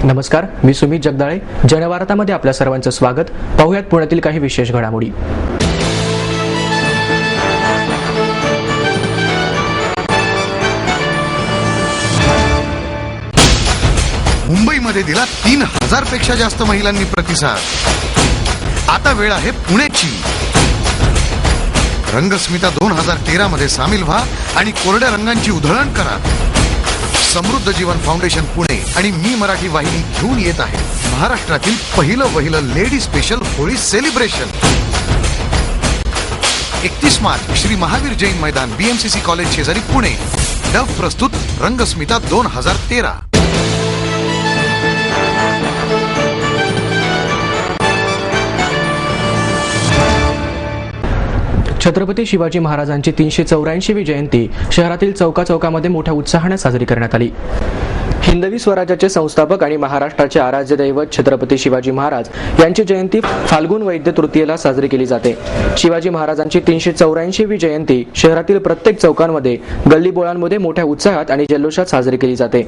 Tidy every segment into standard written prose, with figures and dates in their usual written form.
नमस्कार, मी सुमित जगदाळे. जनवार्तामध्ये आपल्या सर्वांचं स्वागत. पाहुयात पुण्यातील काही विशेष घडामोडी. मुंबईमध्ये दिला 3000 पेक्षा जास्त महिलांनी प्रतिसाद. आता वेळ आहे पुण्याची. रंगस्मिता 2013 मध्ये सामील व्हा आणि कोरड्या रंगांची उधळण करा. समृद्ध जीवन फाउंडेशन पुणे आणि मी मराठी वाहिनी घेऊन येत आहे महाराष्ट्रातील पहिलं lady special Holi celebration. 31 March Shri Mahavir Jain मैदान, BMCC कॉलेज शेजारी, पुणे. डव प्रस्तुत रंगस्मिता 2013. छत्रपती शिवाजी महाराजांची 384वी जयंती शहरातील चौकामध्ये मोठ्या उत्साहाने साजरी करण्यात आली. हिंदवी स्वराज्याचे संस्थापक आणि महाराष्ट्राचे आराध्य दैवत छत्रपती शिवाजी महाराज यांची जयंती फाल्गुन वैद्य तृतीयेला साजरी केली जाते. शिवाजी महाराजांची 384वी जयंती शहरातील प्रत्येक चौकांमध्ये, गल्लीबोळांमध्ये मोठ्या उत्साहात आणि जल्लोषात साजरी केली जाते.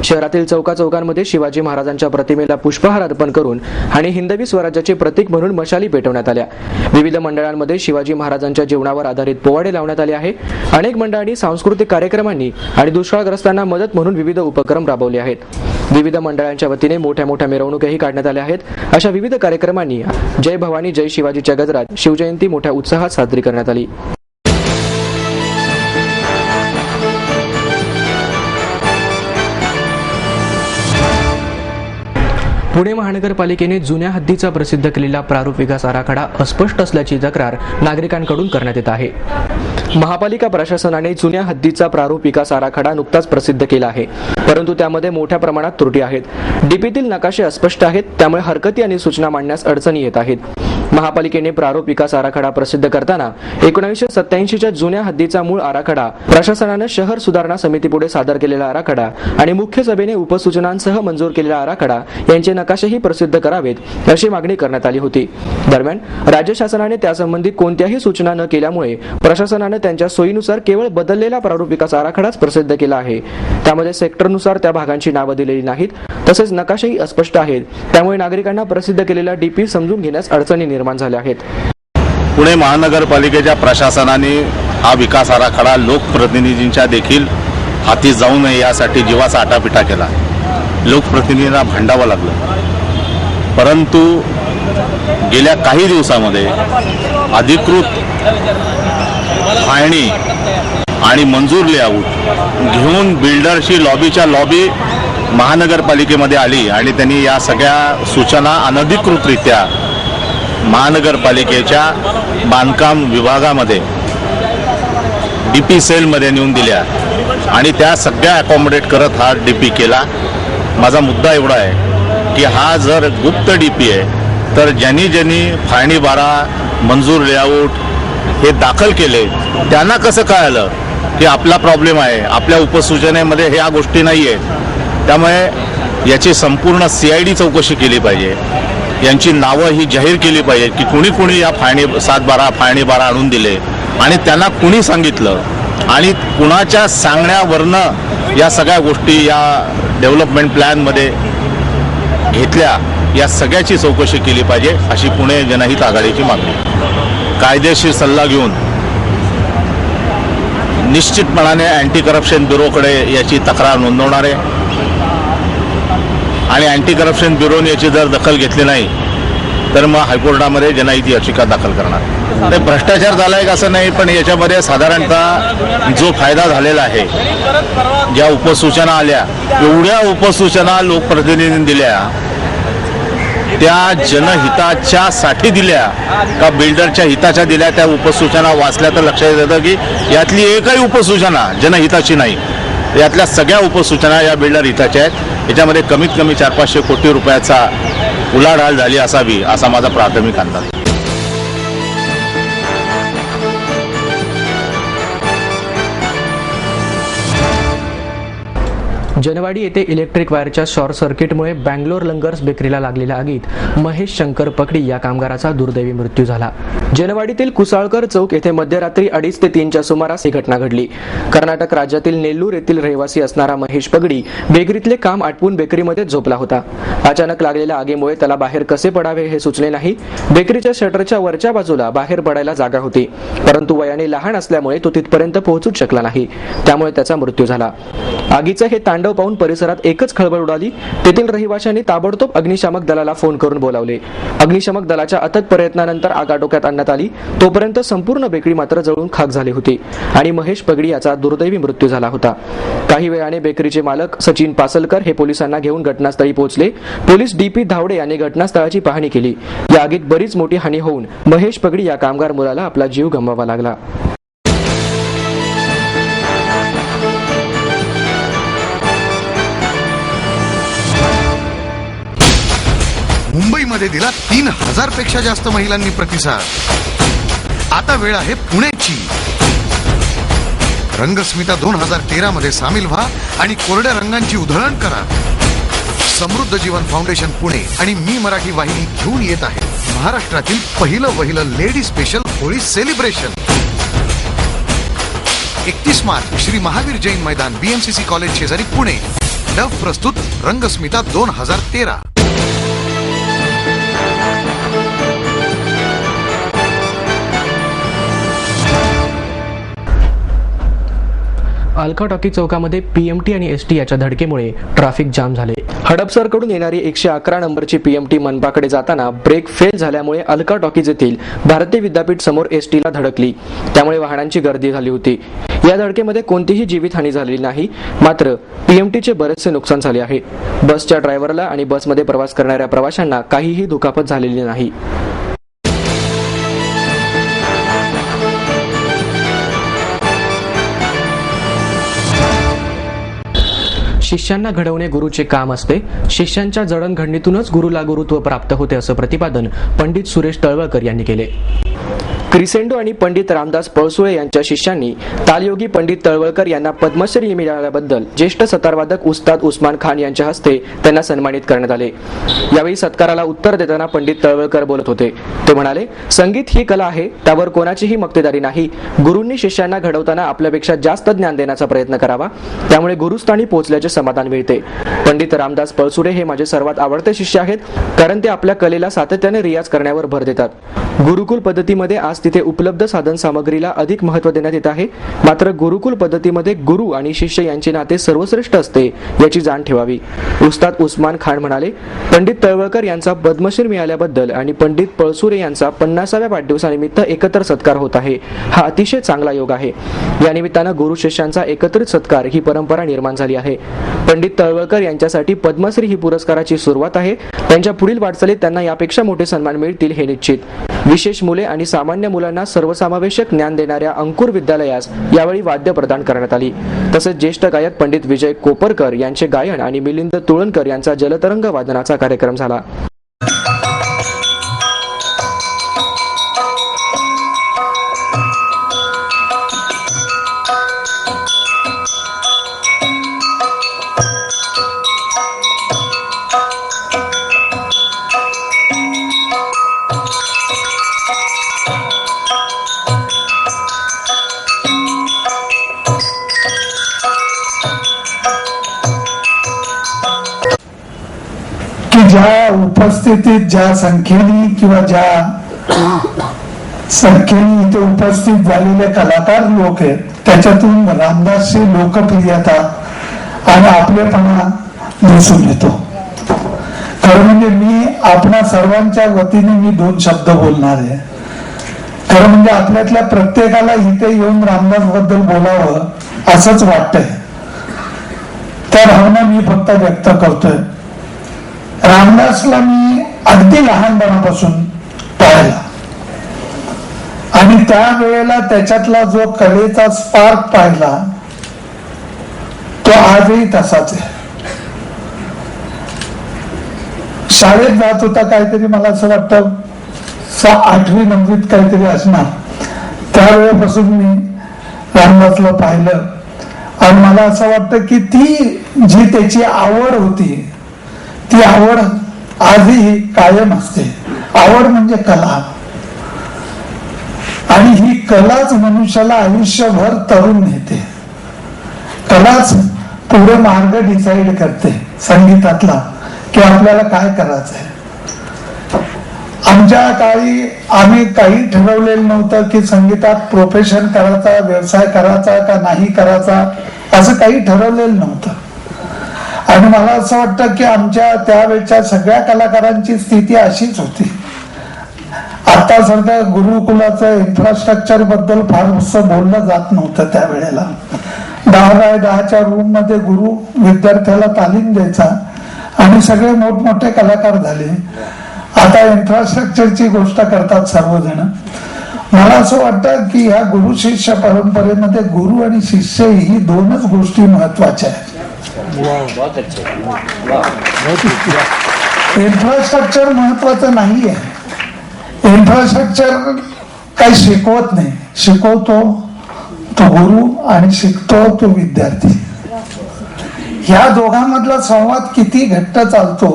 शहरातील चौकामध्ये शिवाजी महाराजांच्या प्रतिमेला पुष्पहार अर्पण करून आणि हिंदवी स्वराज्याचे प्रतीक म्हणून मशाली पेटवण्यात आल्या. विविध मंडळांमध्ये शिवाजी महाराजांच्या जीवनावर आधारित पोवाडे लावण्यात आले आहे. अनेक मंडळांनी सांस्कृतिक कार्यक्रमांनी आणि दुष्काळग्रस्तांना मदत म्हणून विविध उपक्रम राबवले आहेत. विविध मंडळांच्या वतीने मोठ्या मिरवणुकाही काढण्यात आल्या आहेत. अशा विविध कार्यक्रमांनी जय भवानी जय शिवाजीच्या गजरात शिवजयंती मोठ्या उत्साहात साजरी करण्यात आली. पुणे महानगरपालिकेने जुन्या हद्दीचा प्रसिद्ध केलेला प्रारूप विकास आराखडा अस्पष्ट असल्याची तक्रार नागरिकांकडून करण्यात येत आहे. महापालिका प्रशासनाने जुन्या हद्दीचा प्रारूप विकास आराखडा नुकताच प्रसिद्ध केला आहे, परंतु त्यामध्ये मोठ्या प्रमाणात त्रुटी आहेत. डीपीतील नकाशे अस्पष्ट आहेत, त्यामुळे हरकती आणि सूचना मांडण्यास अडचणी येत आहेत. महापालिकेने प्रारूप विकास आराखडा प्रसिद्ध करताना 1987च्या जुन्या हद्दीचा मूळ आराखडा, प्रशासनाने शहर सुधारणा समितीपुढे सादर केलेला आराखडा आणि मुख्य सभेने उपसूचनांसह मंजूर केलेला आराखडा यांचे नकाशेही प्रसिद्ध करावेत अशी मागणी करण्यात आली होती. दरम्यान राज्य शासनाने त्यासंबंधी कोणत्याही सूचना न केल्यामुळे प्रशासनाने त्यांच्या सोयीनुसार केवळ बदललेला प्रारूप विकास आराखडाच प्रसिद्ध केला आहे. त्यामध्ये सेक्टरनुसार त्या भागांची नावं दिलेली नाहीत, तसेच नकाशेही अस्पष्ट आहेत. त्यामुळे नागरिकांना प्रसिद्ध केलेला डीपी समजून घेण्यास अडचणी निर्माण झाल्या आहेत. पुणे महानगरपालिकेच्या प्रशासनाने हा विकास आराखडा लोकप्रतिनिधींच्या देखील हाती जाऊ नये यासाठी जीवाचा आटापिटा केला. लोकप्रतिनिधींना भांडावं लागलं, परंतु गेल्या काही दिवसामध्ये अधिकृत फाळणी आणि मंजूर लेआउट घेऊन बिल्डरची लॉबीच्या लॉबी महानगरपालिकेमध्ये आली आणि त्यांनी या सगळ्या सूचना अनधिकृतरित्या महानगरपालिकेच्या बांधकाम विभागामध्ये डीपी सेलमध्ये नेऊन दिल्या आणि त्या सगळ्या अकॉमोडेट करत हा डीपी केला. माझा मुद्दा एवढा आहे की हा जर गुप्त डीपी आहे तर ज्यांनी फाळणी बारा, मंजूर लेआउट हे दाखल केले त्यांना कसं कळलं की आपला प्रॉब्लेम आहे, आपल्या उपसूचनेमध्ये ह्या गोष्टी नाही आहेत. त्यामुळे याची संपूर्ण CID चौकशी केली पाहिजे. यांची नावं ही जाहीर केली पाहिजे की कुणी या फाळणी 7-12 फाळणी बारा आणून दिले आणि त्यांना कुणी सांगितलं आणि कुणाच्या सांगण्यावरनं या सगळ्या गोष्टी या डेव्हलपमेंट प्लॅनमध्ये घेतल्या, या सगळ्याची चौकशी केली पाहिजे अशी पुणे जनहित आघाडीची मागणी. कायदेशीर सल्ला घेऊन निश्चितपणाने अँटी करप्शन ब्युरोकडे याची तक्रार नोंदवणार आहे आणि अँटी करप्शन ब्युरोने याची जर दखल घेतली नाही तर मग हायकोर्टामध्ये जनहित याचिका दाखल करणार. ते भ्रष्टाचार झाला आहे असं नाही, पण याच्यामध्ये साधारणतः जो फायदा झालेला आहे, ज्या उपसूचना आल्या, एवढ्या उपसूचना लोकप्रतिनिधींनी दिल्या त्या जनहिताच्या साठी दिल्या का बिल्डरच्या हिताच्या दिल्या? त्या उपसूचना वाचल्या तर लक्षात येतं की यातली एकही उपसूचना जनहिताची नाही. यातल्या सगळ्या उपसूचना या बिल्डर हिताच्या आहेत. याच्यामध्ये कमीत कमी 400-500 कोटी रुपयाचा उलाढाल झाली असावी असा माझा प्राथमिक अंदाज. जनवाडी येथे इलेक्ट्रिक वायरच्या शॉर्ट सर्किटमुळे बँगलोर लंगर्स बेकरीला लागलेल्या आगीत महेश शंकर पकडी या कामगाराचा दुर्दैवी मृत्यू झाला. जनवाडीतील कुसाळकर चौक येथे मध्यरात्री 2:30 ते 3च्या सुमारास ही घटना घडली. कर्नाटक राज्यातील नेल्लूर येथील रहिवासी असणारा महेश पगडी बेकरीतले काम आटपून बेकरीमध्ये झोपला होता. अचानक लागलेल्या आगीमुळे त्याला बाहेर कसे पडावे हे सुचले नाही. बेकरीच्या शटरच्या वरच्या बाजूला बाहेर पडायला जागा होती, परंतु वयाने लहान असल्यामुळे तो तिथपर्यंत पोहोचूच शकला नाही. त्यामुळे त्याचा मृत्यू झाला. आगीचे हे तांडव पाहून परिसरात एकच खळबळ उडाली. तेथील रहिवाशांनी ताबडतोब अग्निशामक दलाला फोन करून बोलावले. अग्निशामक दलाच्या अथक प्रयत्नानंतर आग आटोक्यात आणण्यात आली. तोपर्यंत संपूर्ण बेकरी मात्र जळून खाक झाली होती आणि महेश पगडी याचा दुर्दैवी मृत्यू झाला होता. काही वेळाने बेकरीचे मालक सचिन पासलकर हे पोलिसांना घेऊन घटनास्थळी पोहोचले. पोलीस डीपी धावडे यांनी घटनास्थळाची पाहणी केली. या आगीत बरीच मोठी हानी होऊन महेश पगडी या कामगार मुलाला आपला जीव गमवावा लागला. मुंबईमध्ये दिला 3000 पेक्षा जास्त महिलांनी प्रतिसाद. आता वेळ आहे पुण्याची. रंगस्मिता 2013 मध्ये सामील व्हा आणि कोरड्या रंगांची उधळण करा. समृद्ध जीवन फाउंडेशन पुणे आणि मी मराठी वाहिनी घेऊन येत आहे महाराष्ट्रातील पहिलं lady special Holi celebration. 31 March Shri Mahavir Jain मैदान, BMCC कॉलेज शेजारी, पुणे. डव प्रस्तुत रंगस्मिता 2013. अलका टॉकी चौकामध्ये PMT आणि ST याच्या धडकेमुळे ट्रॅफिक जाम झाले. हडपसरकडून येणारी 111 नंबरची PMT मनपाकडे जाताना ब्रेक फेल झाल्यामुळे अलका टॉकीज येथील भारतीय विद्यापीठ समोर ST ला धडकली. त्यामुळे वाहनांची गर्दी झाली होती. या धडकेमध्ये कोणतीही जीवितहानी झालेली नाही, मात्र PMTचे बरेचसे नुकसान झाले आहे. बसच्या ड्रायव्हरला आणि बसमध्ये प्रवास करणाऱ्या प्रवाशांना काहीही दुखापत झालेली नाही. शिष्यांना घडवणे गुरुचे काम असते. शिष्यांच्या जडणघडणीतूनच गुरुला गुरुत्व प्राप्त होते, असं प्रतिपादन पंडित सुरेश तळवळकर यांनी केले. क्रिसेंडो आणि पंडित रामदास पळसुळे यांच्या शिष्यांनी तालयोगी पंडित तळवळकर यांना पद्मश्री मिळाल्याबद्दल ज्येष्ठ सतारवादक उस्ताद उस्मान खान यांच्या हस्ते त्यांना सन्मानित करण्यात आले. यावेळी सत्काराला उत्तर देताना पंडित तळवळकर बोलत होते. ते म्हणाले, संगीत ही कला आहे, त्यावर कोणाचीही मक्तेदारी नाही. गुरूंनी शिष्यांना घडवताना आपल्यापेक्षा जास्त ज्ञान देण्याचा प्रयत्न करावा, त्यामुळे गुरुस्थानी पोहोचल्याचे समाधान मिळते. पंडित रामदास पळसुळे हे माझे सर्वात आवडते शिष्य आहेत, कारण ते आपल्या कलेला सातत्याने रियाज करण्यावर भर देतात. गुरुकुल पद्धतीमध्ये आज तिथे उपलब्ध साधन सामग्रीला अधिक महत्त्व देण्यात येत आहे. मात्र गुरुकुल पद्धतीमध्ये गुरु आणि शिष्य यांचे नाते सर्वश्रेष्ठ असते, याची जाण ठेवावी. उस्ताद उस्मान खान म्हणाले, पंडित तळवळकर यांचा पद्मश्री मिळाल्याबद्दल आणि पंडित पळसुरे यांचा 50व्या वाढदिवसानिमित्त एकत्र सत्कार होत आहे. हा अतिशय चांगला योग आहे. या निमित्तानं गुरु शिष्यांचा एकत्रित सत्कार ही परंपरा निर्माण झाली आहे. पंडित तळवळकर यांच्यासाठी पद्मश्री ही पुरस्काराची सुरुवात आहे. त्यांच्या पुढील वाटचालीत त्यांना यापेक्षा मोठे सन्मान मिळतील हे निश्चित. विशेष मुले आणि सामान्य मुलांना सर्वसमावेशक ज्ञान देणाऱ्या अंकुर विद्यालयास यावेळी वाद्य प्रदान करण्यात आली. तसेच ज्येष्ठ गायक पंडित विजय कोपरकर यांचे गायन आणि मिलिंद तुळणकर यांचा जलतरंग वादनाचा कार्यक्रम झाला. ज्या उपस्थितीत ज्या संख्येने किंवा ज्या संख्येने इथे उपस्थित झालेले कलाकार लोक आहेत, त्याच्यातून रामदासची लोकप्रियता आणि आपलेपणा दिसून येतो. खरं म्हणजे मी आपणा सर्वांच्या वतीने मी 2 शब्द बोलणार आहे. खरं म्हणजे आपल्यातल्या प्रत्येकाला इथे येऊन रामदास बद्दल बोलावं असंच वाटतंय. त्या भावना मी फक्त व्यक्त करतोय. रामदासला मी अगदी लहानपणापासून पाहिला आणि त्यावेळेला त्याच्यातला जो कलेचा स्पार्क पाहिला तो आजही तसाच आहे. शाळेत जात होता, काहीतरी मला असं वाटतं 8वी 9वीत काहीतरी असणार. त्यावेळेपासून मी रामदासला पाहिलं आणि मला असं वाटतं की ती जी त्याची आवड होती ती आवड आजही कायम असते. आवड म्हणजे कला, आणि ही कलाच मनुष्याला आयुष्यभर तरुण नेते. कलाच पुढे मार्ग डिसाईड करते संगीतातला की आपल्याला काय करायचंय. आमच्या काळी आम्ही काही ठरवलेलं नव्हतं की संगीतात प्रोफेशन करायचा, व्यवसाय करायचा का नाही करायचा, असं काही ठरवलेलं नव्हतं. आणि मला असं वाटतं की आमच्या त्यावेळच्या सगळ्या कलाकारांची स्थिती अशीच होती. आता सध्या गुरुकुलाचं इन्फ्रास्ट्रक्चर बद्दल फारसं बोललं जात नव्हतं त्यावेळेला. 10x10च्या रूम मध्ये गुरु विद्यार्थ्याला तालीम द्यायचा आणि सगळे मोठमोठे कलाकार झाले. आता इन्फ्रास्ट्रक्चरची गोष्ट करतात सर्वजण. मला असं वाटतं की ह्या गुरु शिष्य परंपरेमध्ये गुरु आणि शिष्य ही दोनच गोष्टी महत्वाच्या आहेत. इन्फ्रास्ट्रक्चर महत्वाचं नाहीये. इन्फ्रास्ट्रक्चर काही शिकवत नाही, शिकवतो तो गुरु आणि शिकतो तो विद्यार्थी. ह्या दोघांमधला संवाद किती घट्ट चालतो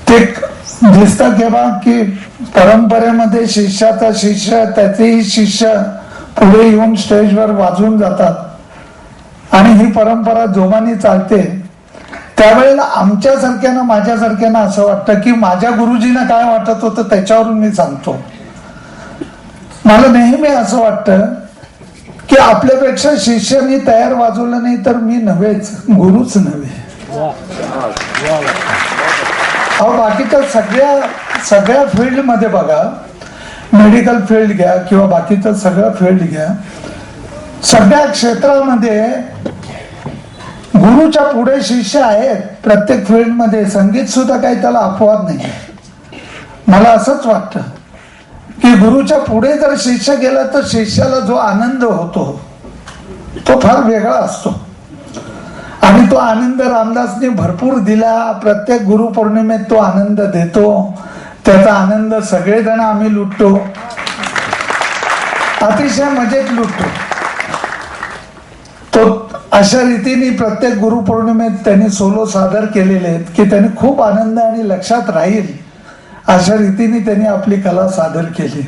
ते दिसतं केव्हा की परंपरेमध्ये शिष्याचा शिष्य त्याचेही शिष्य पुढे येऊन स्टेजवर वाजवून जातात आणि ही परंपरा जोमाने चालते. त्यावेळेला आमच्यासारख्यानं माझ्यासारख्यानं असं वाटतं की माझ्या गुरुजींना काय वाटत होतं त्याच्यावरून मी सांगतो. मला नेहमी असं वाटतं की आपल्यापेक्षा शिष्यानी तयार वाजवलं नाही तर मी नव्हेच, गुरुच नव्हे. अहो बाकीच्या सगळ्या फील्ड मध्ये बघा, मेडिकल फील्ड घ्या किंवा बाकीचं सगळं फील्ड घ्या, सगळ्या क्षेत्रामध्ये गुरुच्या पुढे शिष्य आहेत. प्रत्येक फील्ड मध्ये संगीत सुद्धा काही त्याला अपवाद नाही. मला असंच वाटतं की गुरुच्या पुढे जर शिष्य गेला तर शिष्याला जो आनंद होतो तो फार वेगळा असतो. आणि तो आनंद रामदासने भरपूर दिला. प्रत्येक गुरुपौर्णिमेत तो आनंद देतो. त्याचा आनंद सगळेजण आम्ही लुटतो, अतिशय मजेत लुटतो. तो अशा रीतीने प्रत्येक गुरुपौर्णिमेत त्यांनी सोलो सादर केलेले आहेत की त्यांनी खूप आनंद आणि लक्षात राहील अशा रीतीने त्यांनी आपली कला सादर केली.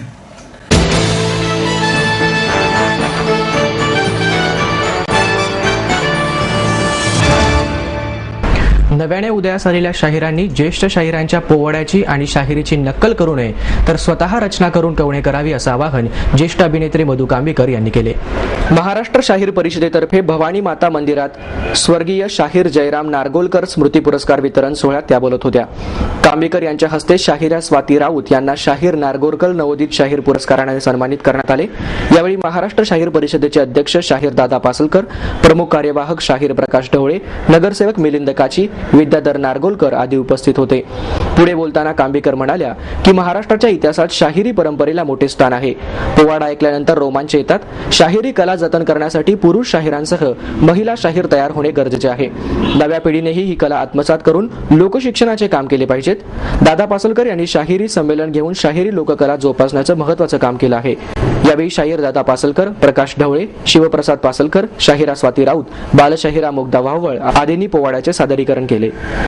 नव्याने उदयास आलेल्या शाहिरांनी ज्येष्ठ शाहिरांच्या पोवाड्याची आणि शाहिरीची नक्कल करू नये तर स्वतः रचना करून कवणे करावी असं आवाहन ज्येष्ठ अभिनेत्री मधु कांबीकर यांनी केले. महाराष्ट्र शाहीर परिषदेतर्फे भवानी माता मंदिरात स्वर्गीय शाहीर जयराम नारगोलकर स्मृती पुरस्कार वितरण सोहळ्यात त्या बोलत होत्या. कांबीकर यांच्या हस्ते शाहिरा स्वाती राऊत यांना शाहीर नारगोलकर नवोदित शाहीर पुरस्काराने सन्मानित करण्यात आले. यावेळी महाराष्ट्र शाहीर परिषदेचे अध्यक्ष शाहीर दादा पासलकर, प्रमुख कार्यवाहक शाहीर प्रकाश ढवळे, नगरसेवक मिलिंद काची, विद्याधर नारगोलकर आदी उपस्थित होते. पुढे बोलताना कांबीकर म्हणाल्या की महाराष्ट्राच्या इतिहासात शाहिरी परंपरेला मोठे स्थान आहे. पोवाडा ऐकल्यानंतर रोमांच येतात. शाहिरी कला जतन करण्यासाठी पुरुष शाहिरांसह महिला शाहीर तयार होणे गरजेचे आहे. नव्या पिढीनेही ही कला आत्मसात करून लोकशिक्षणाचे काम केले पाहिजेत. दादा पासलकर यांनी शाहिरी संमेलन घेऊन शाहिरी लोककला जोपासण्याचं महत्त्वाचं काम केलं आहे. यावेळी शाहीर दादा पासलकर, प्रकाश ढवळे, शिवप्रसाद पासलकर, शाहिरा स्वाती राऊत, बालशाहिरा मुग्धा वाहवळ आदींनी पोवाड्याचे सादरीकरण केले.